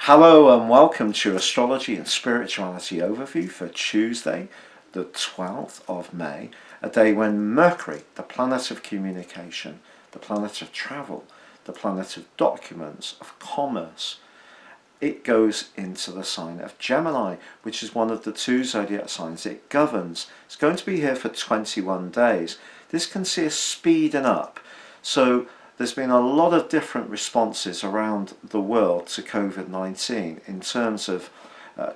Hello and welcome to Astrology and Spirituality Overview for Tuesday, the 12th of May, a day when Mercury, the planet of communication, the planet of travel, the planet of documents, of commerce, it goes into the sign of Gemini, which is one of the two zodiac signs it governs. It's going to be here for 21 days. This can see us speeding up. So there's been a lot of different responses around the world to COVID-19 in terms of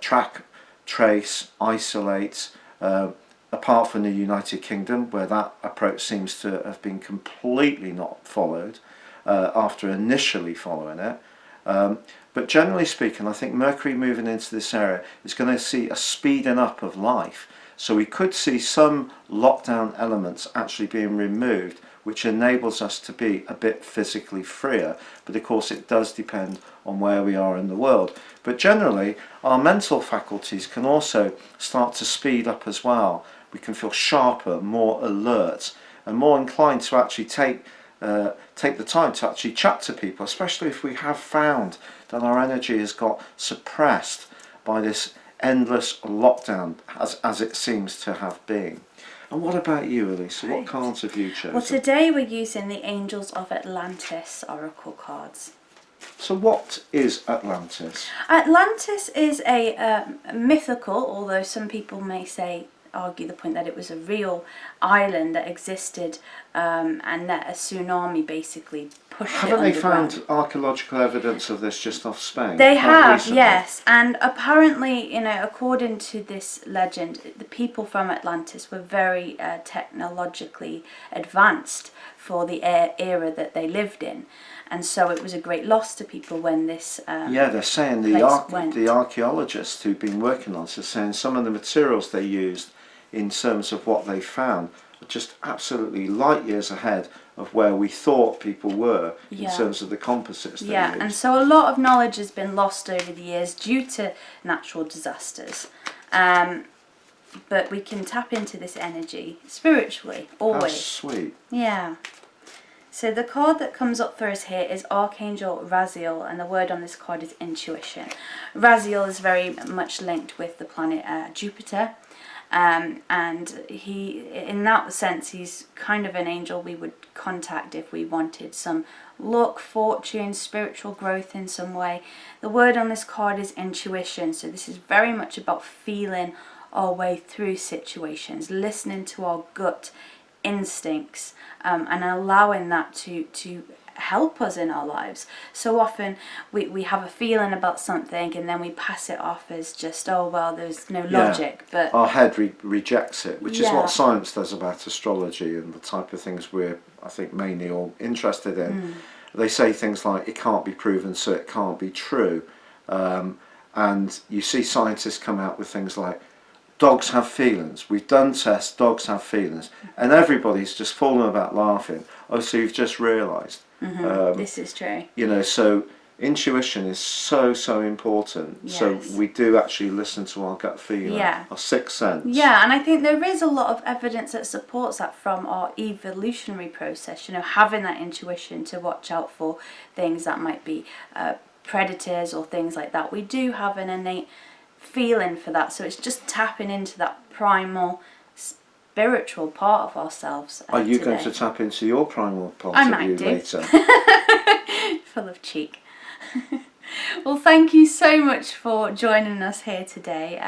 track, trace, isolate, apart from the United Kingdom, where that approach seems to have been completely not followed after initially following it. But generally speaking, I think Mercury moving into this area is going to see a speeding up of life. So we could see some lockdown elements actually being removed, which enables us to be a bit physically freer. But of course it does depend on where we are in the world. But generally our mental faculties can also start to speed up as well. We can feel sharper, more alert, and more inclined to actually take the time to actually chat to people, especially if we have found that our energy has got suppressed by this endless lockdown as it seems to have been. And what about you, Elisa? What cards have you chosen? Well, today we're using the Angels of Atlantis Oracle cards. So what is Atlantis? Atlantis is a mythical, although some people may argue the point that it was a real island that existed and that a tsunami basically pushed it Haven't they underground. found archaeological evidence of this just off Spain? They have, recently? yes. And apparently, according to this legend, the people from Atlantis were very technologically advanced for the era that they lived in. And so it was a great loss to people when this yeah, they're saying the archaeologists who've been working on this are saying some of the materials they used in terms of what they found are just absolutely light years ahead of where we thought people were in terms of the composites they used. And so a lot of knowledge has been lost over the years due to natural disasters. But we can tap into this energy spiritually, always. How sweet. Yeah. So the card that comes up for us here is Archangel Raziel, and the word on this card is intuition. Raziel is very much linked with the planet Jupiter, and he, in that sense, he's kind of an angel we would contact if we wanted some luck, fortune, spiritual growth in some way. The word on this card is intuition, so this is very much about feeling our way through situations, listening to our gut instincts, and allowing that to help us in our lives. So often we have a feeling about something and then we pass it off as just, oh well, there's no logic. But our head rejects it, which is what science does about astrology and the type of things we're, I think, mainly all interested in. They say things like it can't be proven, so it can't be true, and you see scientists come out with things like dogs have feelings. We've done tests, dogs have feelings. And everybody's just fallen about laughing. Oh, so you've just realised. This is true. So intuition is so important. Yes. So we do actually listen to our gut feeling, our sixth sense. Yeah, and I think there is a lot of evidence that supports that from our evolutionary process, having that intuition to watch out for things that might be predators or things like that. We do have an innate feeling for that, so it's just tapping into that primal spiritual part of ourselves. Are you going to tap into your primal part of you later? Full of cheek. Well, thank you so much for joining us here today.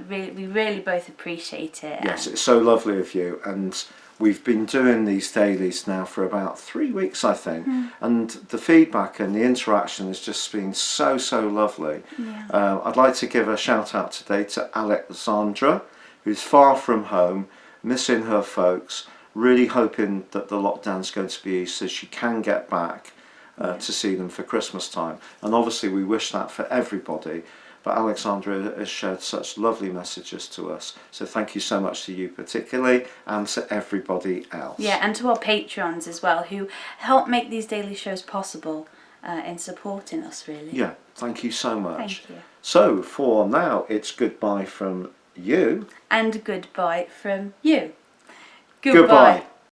We really both appreciate it. Yes, it's so lovely of you, and we've been doing these dailies now for about 3 weeks, I think, and the feedback and the interaction has just been so lovely. I'd like to give a shout out today to Alexandra, who's far from home, missing her folks, really hoping that the lockdown's going to be eased so she can get back to see them for Christmas time. And obviously we wish that for everybody. But Alexandra has shared such lovely messages to us. So thank you so much to you particularly, and to everybody else. Yeah, and to our Patreons as well, who help make these daily shows possible in supporting us, really. Yeah, thank you so much. Thank you. So for now, it's goodbye from you. And goodbye from you. Goodbye.